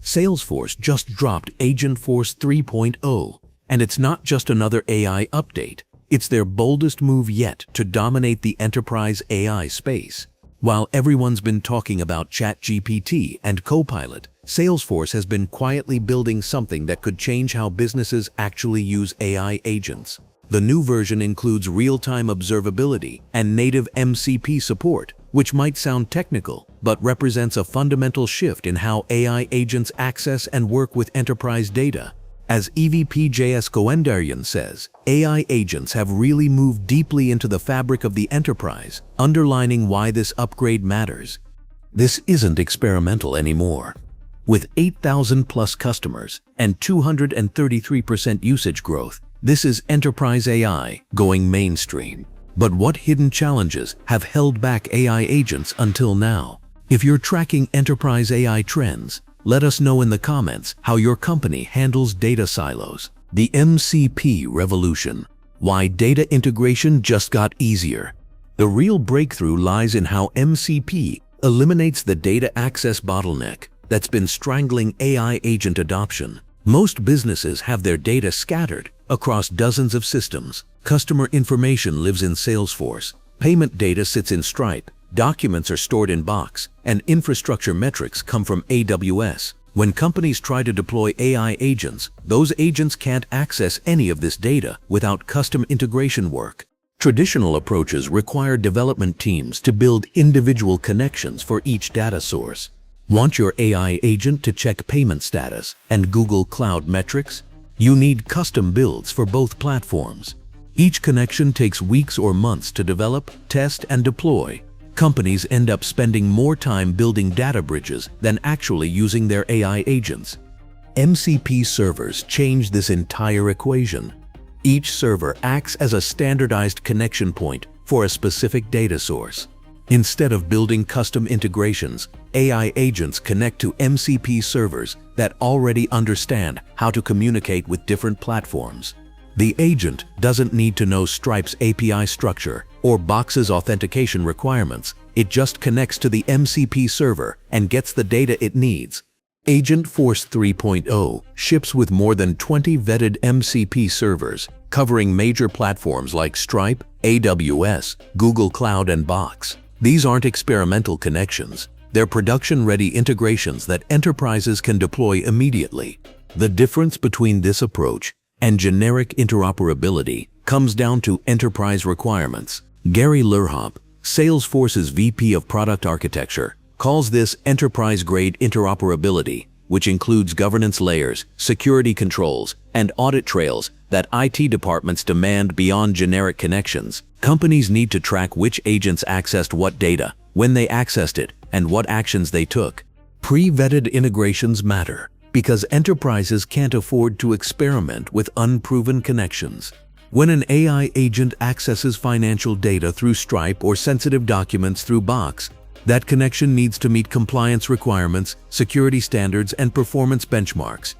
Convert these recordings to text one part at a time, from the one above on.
Salesforce just dropped Agentforce 3.0, and it's not just another AI update. It's their boldest move yet to dominate the enterprise AI space. While everyone's been talking about ChatGPT and Copilot, Salesforce has been quietly building something that could change how businesses actually use AI agents. The new version includes real-time observability and native MCP support, which might sound technical, but represents a fundamental shift in how AI agents access and work with enterprise data. As EVP JS Goendaryan says, AI agents have really moved deeply into the fabric of the enterprise, underlining why this upgrade matters. This isn't experimental anymore. With 8,000 plus customers and 233% usage growth, this is enterprise AI going mainstream. But what hidden challenges have held back AI agents until now? If you're tracking enterprise AI trends, let us know in the comments how your company handles data silos. The MCP revolution. Why data integration just got easier. The real breakthrough lies in how MCP eliminates the data access bottleneck that's been strangling AI agent adoption. Most businesses have their data scattered across dozens of systems. Customer information lives in Salesforce. Payment data sits in Stripe. Documents are stored in Box, and infrastructure metrics come from AWS. When companies try to deploy AI agents, those agents can't access any of this data without custom integration work. Traditional approaches require development teams to build individual connections for each data source. Want your AI agent to check payment status and Google Cloud metrics? You need custom builds for both platforms. Each connection takes weeks or months to develop, test, and deploy. Companies end up spending more time building data bridges than actually using their AI agents. MCP servers change this entire equation. Each server acts as a standardized connection point for a specific data source. Instead of building custom integrations, AI agents connect to MCP servers that already understand how to communicate with different platforms. The agent doesn't need to know Stripe's API structure or Box's authentication requirements. It just connects to the MCP server and gets the data it needs. Agentforce 3.0 ships with more than 20 vetted MCP servers, covering major platforms like Stripe, AWS, Google Cloud, and Box. These aren't experimental connections. They're production-ready integrations that enterprises can deploy immediately. The difference between this approach and generic interoperability comes down to enterprise requirements. Gary Lerhop, Salesforce's VP of Product Architecture, calls this enterprise-grade interoperability, which includes governance layers, security controls, and audit trails that IT departments demand beyond generic connections. Companies need to track which agents accessed what data, when they accessed it, and what actions they took. Pre-vetted integrations matter because enterprises can't afford to experiment with unproven connections. When an AI agent accesses financial data through Stripe or sensitive documents through Box, that connection needs to meet compliance requirements, security standards, and performance benchmarks.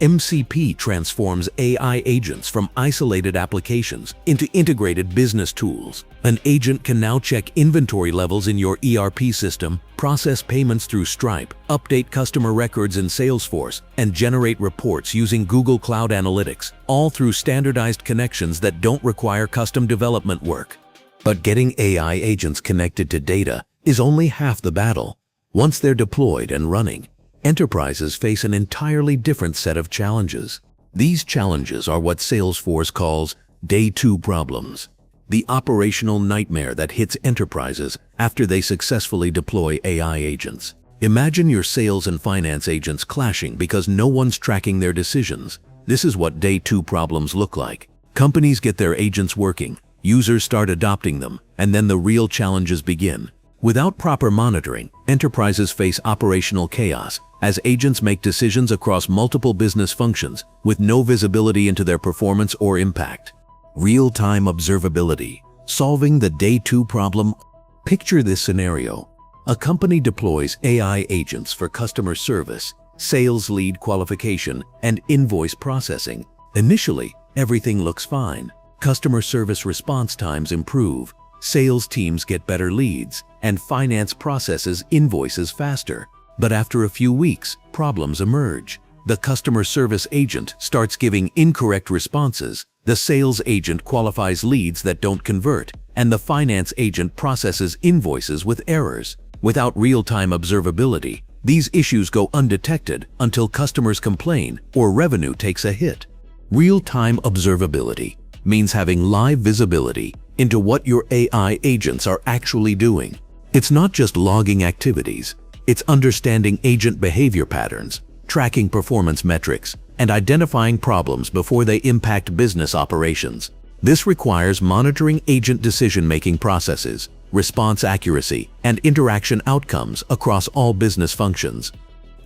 MCP transforms AI agents from isolated applications into integrated business tools. An agent can now check inventory levels in your ERP system, process payments through Stripe, update customer records in Salesforce, and generate reports using Google Cloud Analytics, all through standardized connections that don't require custom development work. But getting AI agents connected to data is only half the battle. Once they're deployed and running, enterprises face an entirely different set of challenges. These challenges are what Salesforce calls Day 2 problems, the operational nightmare that hits enterprises after they successfully deploy AI agents. Imagine your sales and finance agents clashing because no one's tracking their decisions. This is what Day 2 problems look like. Companies get their agents working, users start adopting them, and then the real challenges begin. Without proper monitoring, enterprises face operational chaos as agents make decisions across multiple business functions with no visibility into their performance or impact. Real-time observability, solving the Day 2 problem. Picture this scenario. A company deploys AI agents for customer service, sales lead qualification, and invoice processing. Initially, everything looks fine. Customer service response times improve, sales teams get better leads, and finance processes invoices faster. But after a few weeks, problems emerge. The customer service agent starts giving incorrect responses, the sales agent qualifies leads that don't convert, and the finance agent processes invoices with errors. Without real-time observability, these issues go undetected until customers complain or revenue takes a hit. Real-time observability means having live visibility into what your AI agents are actually doing. It's not just logging activities, it's understanding agent behavior patterns, tracking performance metrics, and identifying problems before they impact business operations. This requires monitoring agent decision-making processes, response accuracy, and interaction outcomes across all business functions.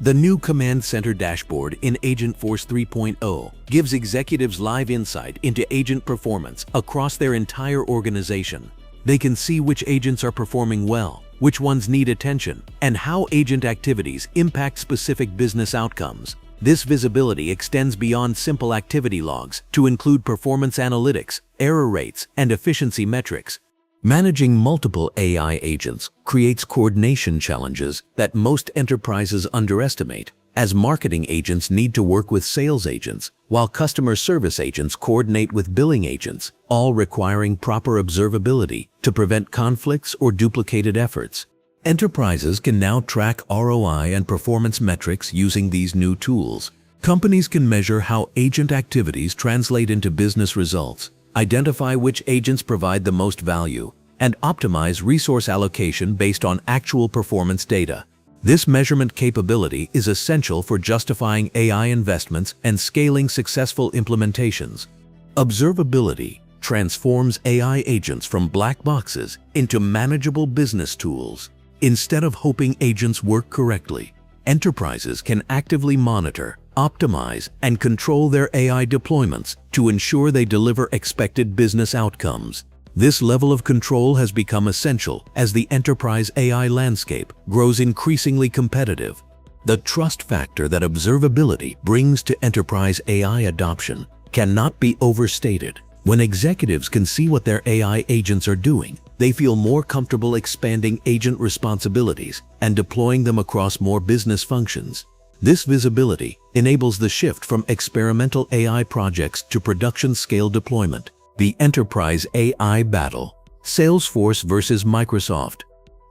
The new Command Center dashboard in Agentforce 3.0 gives executives live insight into agent performance across their entire organization. They can see which agents are performing well, which ones need attention, and how agent activities impact specific business outcomes. This visibility extends beyond simple activity logs to include performance analytics, error rates, and efficiency metrics. Managing multiple AI agents creates coordination challenges that most enterprises underestimate, as marketing agents need to work with sales agents, while customer service agents coordinate with billing agents, all requiring proper observability to prevent conflicts or duplicated efforts. Enterprises can now track ROI and performance metrics using these new tools. Companies can measure how agent activities translate into business results, identify which agents provide the most value, and optimize resource allocation based on actual performance data. This measurement capability is essential for justifying AI investments and scaling successful implementations. Observability transforms AI agents from black boxes into manageable business tools. Instead of hoping agents work correctly, enterprises can actively monitor, optimize, and control their AI deployments to ensure they deliver expected business outcomes. This level of control has become essential as the enterprise AI landscape grows increasingly competitive. The trust factor that observability brings to enterprise AI adoption cannot be overstated. When executives can see what their AI agents are doing, they feel more comfortable expanding agent responsibilities and deploying them across more business functions. This visibility enables the shift from experimental AI projects to production-scale deployment. The enterprise AI battle: Salesforce versus Microsoft.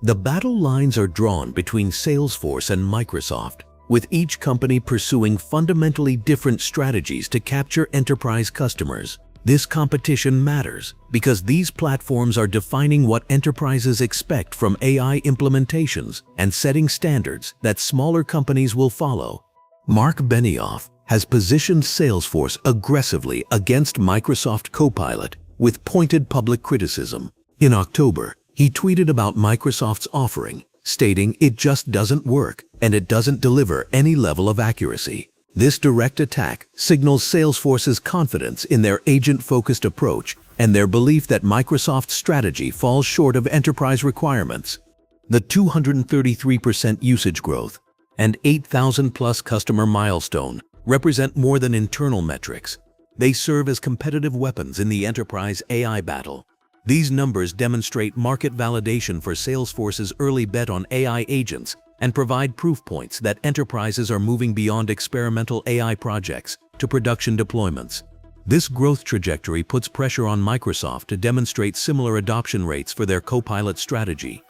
The battle lines are drawn between Salesforce and Microsoft, with each company pursuing fundamentally different strategies to capture enterprise customers. This competition matters because these platforms are defining what enterprises expect from AI implementations and setting standards that smaller companies will follow. Mark Benioff has positioned Salesforce aggressively against Microsoft Copilot with pointed public criticism. In October, he tweeted about Microsoft's offering, stating it just doesn't work and it doesn't deliver any level of accuracy. This direct attack signals Salesforce's confidence in their agent-focused approach and their belief that Microsoft's strategy falls short of enterprise requirements. The 233% usage growth and 8,000+ customer milestone represent more than internal metrics. They serve as competitive weapons in the enterprise AI battle. These numbers demonstrate market validation for Salesforce's early bet on AI agents and provide proof points that enterprises are moving beyond experimental AI projects to production deployments. This growth trajectory puts pressure on Microsoft to demonstrate similar adoption rates for their Copilot strategy.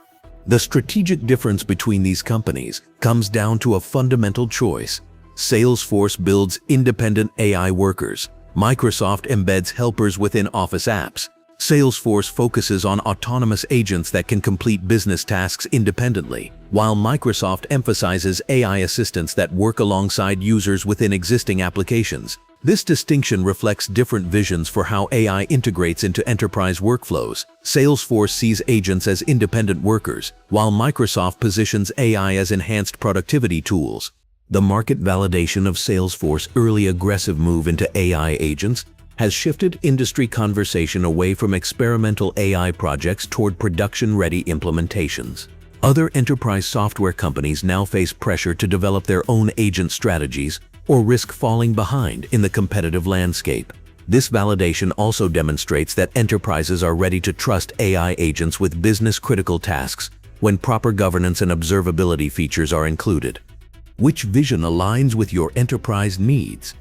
The strategic difference between these companies comes down to a fundamental choice. Salesforce builds independent AI workers. Microsoft embeds helpers within Office apps. Salesforce focuses on autonomous agents that can complete business tasks independently, while Microsoft emphasizes AI assistants that work alongside users within existing applications. This distinction reflects different visions for how AI integrates into enterprise workflows. Salesforce sees agents as independent workers, while Microsoft positions AI as enhanced productivity tools. The market validation of Salesforce's early aggressive move into AI agents has shifted industry conversation away from experimental AI projects toward production-ready implementations. Other enterprise software companies now face pressure to develop their own agent strategies or risk falling behind in the competitive landscape. This validation also demonstrates that enterprises are ready to trust AI agents with business-critical tasks, when proper governance and observability features are included. Which vision aligns with your enterprise needs?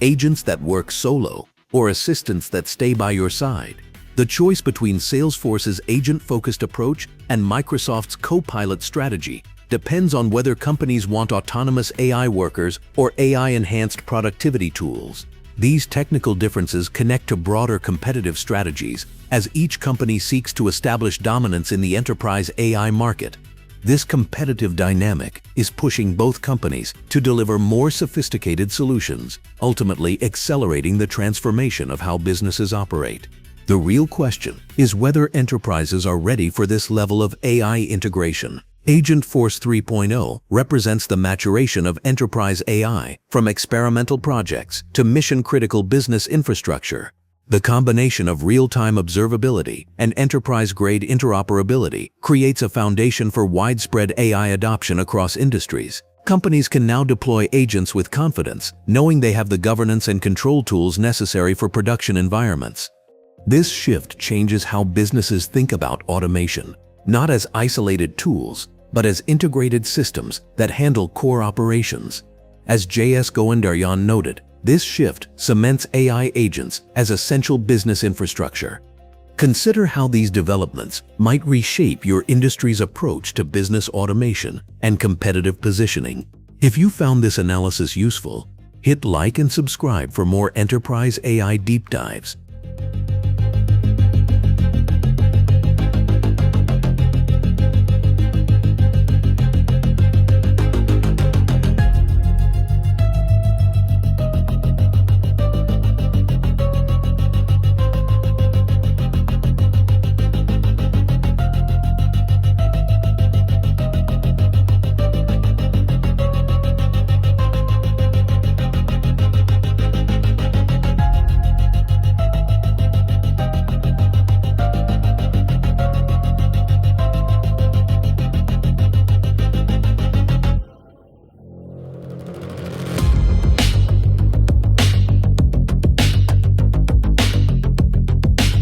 Agents that work solo or assistants that stay by your side? The choice between Salesforce's agent-focused approach and Microsoft's Copilot strategy depends on whether companies want autonomous AI workers or AI-enhanced productivity tools. These technical differences connect to broader competitive strategies as each company seeks to establish dominance in the enterprise AI market. This competitive dynamic is pushing both companies to deliver more sophisticated solutions, ultimately accelerating the transformation of how businesses operate. The real question is whether enterprises are ready for this level of AI integration. Agentforce 3.0 represents the maturation of enterprise AI from experimental projects to mission-critical business infrastructure. The combination of real-time observability and enterprise-grade interoperability creates a foundation for widespread AI adoption across industries. Companies can now deploy agents with confidence, knowing they have the governance and control tools necessary for production environments. This shift changes how businesses think about automation, not as isolated tools, but as integrated systems that handle core operations. As J.S. Govindaryan noted, this shift cements AI agents as essential business infrastructure. Consider how these developments might reshape your industry's approach to business automation and competitive positioning. If you found this analysis useful, hit like and subscribe for more enterprise AI deep dives.